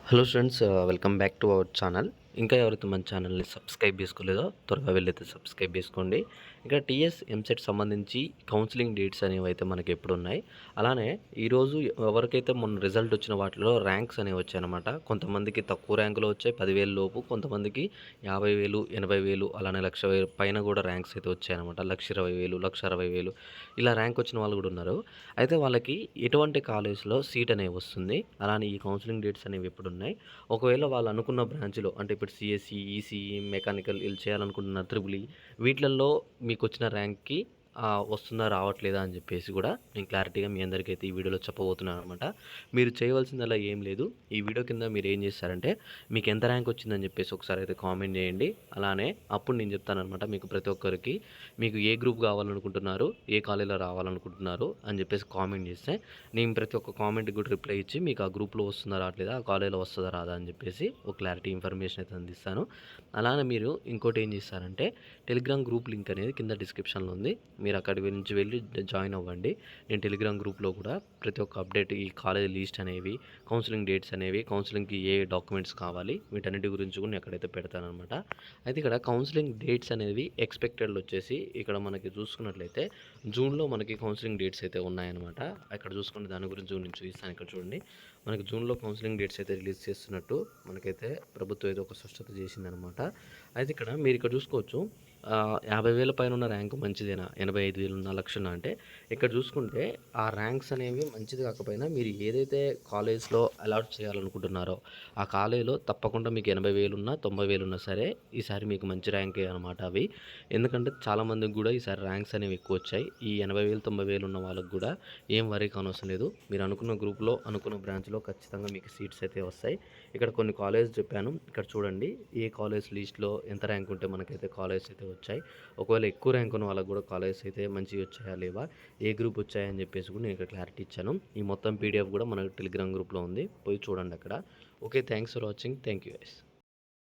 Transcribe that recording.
Hello friends, welcome back to our channel. ఇంకా ఎవరైతే మన ఛానల్ని సబ్స్క్రైబ్ చేసుకోలేదో త్వరగా వెళ్ళైతే సబ్స్క్రైబ్ చేసుకోండి. ఇక్కడ టీఎస్ ఎంసెట్ సంబంధించి కౌన్సిలింగ్ డేట్స్ అనేవి అయితే మనకి ఎప్పుడు ఉన్నాయి. అలానే ఈరోజు ఎవరికైతే మొన్న రిజల్ట్ వచ్చిన వాటిలో ర్యాంక్స్ అనేవి వచ్చాయన్నమాట. కొంతమందికి తక్కువ ర్యాంకులో వచ్చాయి 10,000 లోపు, కొంతమందికి 50,000, 80,000 అలానే 1,00,000 పైన కూడా ర్యాంక్స్ అయితే వచ్చాయన్నమాట. 1,20,000, 1,60,000 ఇలా ర్యాంక్ వచ్చిన వాళ్ళు కూడా ఉన్నారు. అయితే వాళ్ళకి ఎటువంటి కాలేజ్లో సీట్ అనేవి వస్తుంది, అలానే ఈ కౌన్సిలింగ్ డేట్స్ అనేవి ఎప్పుడున్నాయి, ఒకవేళ వాళ్ళు అనుకున్న బ్రాంచ్‌లో అంటే ఇప్పుడు సీఎస్ఈ, ఈసీఈ, మెకానికల్ ఈళ్ళు చేయాలనుకుంటున్న త్రిబుల్ ఈ వీటిలల్లో మీకొచ్చిన ర్యాంక్‌కి వస్తుందా? రావట్లేదా? అని జెప్పేసి గూడా నేను క్లారిటీగా మీ అందరికైతే ఈ వీడియోలో చెప్పబోతున్నాననమాట. మీరు చేయవలసిందల్లా ఏం లేదు. ఈ వీడియో కింద మీరేం జేస్తారంటే మీకెంత ర్యాంక్ వచ్చిందని జెప్పేసి ఒకసారి అయితే కామెంట్ జేయండి. అలానే అప్పుడు నేను జెప్తాననమాట మీకు ప్రతి ఒక్కరికి మీకు ఏ గ్రూప్ గావాలనుకుంటున్నారు, ఏ కాలేజ్‌లో రావాలనుకుంటున్నారు అని జెప్పేసి కామెంట్ జేస్తే నేను ప్రతి ఒక్క కామెంట్‌కి కూడా రిప్లై ఇచ్చి మీకు ఆ గ్రూప్‌లో వస్తుందా? రావట్లేదా? ఆ కాలేజ్‌లో వస్తదా? రాదా? అని జెప్పేసి ఒక క్లారిటీ ఇన్ఫర్మేషన్ అయితే అందిస్తాను. అలానే మీరు ఇంకోటి ఏం జేస్తారంటే టెలిగ్రామ్ గ్రూప్ లింక్ అనేది కింద డిస్క్రిప్షన్‌లో ఉంది. మీరు అక్కడి నుంచి వెళ్ళి జాయిన్ అవ్వండి. నేను టెలిగ్రామ్ గ్రూప్‌లో కూడా ప్రతి ఒక్క అప్డేట్, ఈ కాలేజ్ లిస్ట్ అనేవి, కౌన్సిలింగ్ డేట్స్ అనేవి, కౌన్సిలింగ్‌కి ఏ డాక్యుమెంట్స్ కావాలి, వీటన్నిటి గురించి కూడా నేను అక్కడైతే పెడతాననమాట. అయితే ఇక్కడ కౌన్సిలింగ్ డేట్స్ అనేవి ఎక్స్‌పెక్టెడ్‌లో వచ్చేసి ఇక్కడ మనకి చూసుకున్నట్లయితే జూన్‌లో మనకి కౌన్సిలింగ్ డేట్స్ అయితే ఉన్నాయన్నమాట. అక్కడ చూసుకుంటే దాని గురించి నేను చూపిస్తాను. ఇక్కడ చూడండి, మనకి జూన్‌లో కౌన్సిలింగ్ డేట్స్ అయితే రిలీజ్ చేస్తున్నట్టు మనకైతే ప్రభుత్వం ఏదో ఒక స్పష్టత చేసిందనమాట. అయితే ఇక్కడ మీరు ఇక్కడ చూసుకోవచ్చు, 50,000 పైన ఉన్న ర్యాంక్ మంచిదేనా? 85,000 ఉన్న, 1,00,000 అంటే ఇక్కడ చూసుకుంటే ఆ ర్యాంక్స్ అనేవి మంచిది కాకపోయినా మీరు ఏదైతే కాలేజ్‌లో అలాట్ చేయాలనుకుంటున్నారో ఆ కాలేజ్‌లో తప్పకుండా మీకు 80,000 ఉన్నా, 90,000 ఉన్నా సరే ఈసారి మీకు మంచి ర్యాంకే అనమాట అవి. ఎందుకంటే చాలామందికి కూడా ఈసారి ర్యాంక్స్ అనేవి ఎక్కువ వచ్చాయి. ఈ 80,000, 90,000 ఉన్న వాళ్ళకి కూడా ఏం వరీ కానవసరం లేదు. మీరు అనుకున్న గ్రూప్‌లో, అనుకున్న బ్రాంచ్‌లో ఖచ్చితంగా మీకు సీట్స్ అయితే వస్తాయి. ఇక్కడ కొన్ని కాలేజ్ చెప్పాను. ఇక్కడ చూడండి, ఏ కాలేజ్ లిస్ట్‌లో ఎంత ర్యాంక్ ఉంటే మనకైతే కాలేజ్ అయితే వచ్చాయి. ఒకవేళ ఎక్కువ ర్యాంక్ ఉన్న వాళ్ళకి కూడా కాలేజెస్ అయితే మంచిగా వచ్చాయా లేవా, ఏ గ్రూప్ వచ్చాయని చెప్పేసి కూడా నేను ఇక్కడ క్లారిటీ ఇచ్చాను. ఈ మొత్తం పీడిఎఫ్ కూడా మన టెలిగ్రామ్ గ్రూప్లో ఉంది, పోయి చూడండి అక్కడ. Okay, thanks for watching. Thank you guys.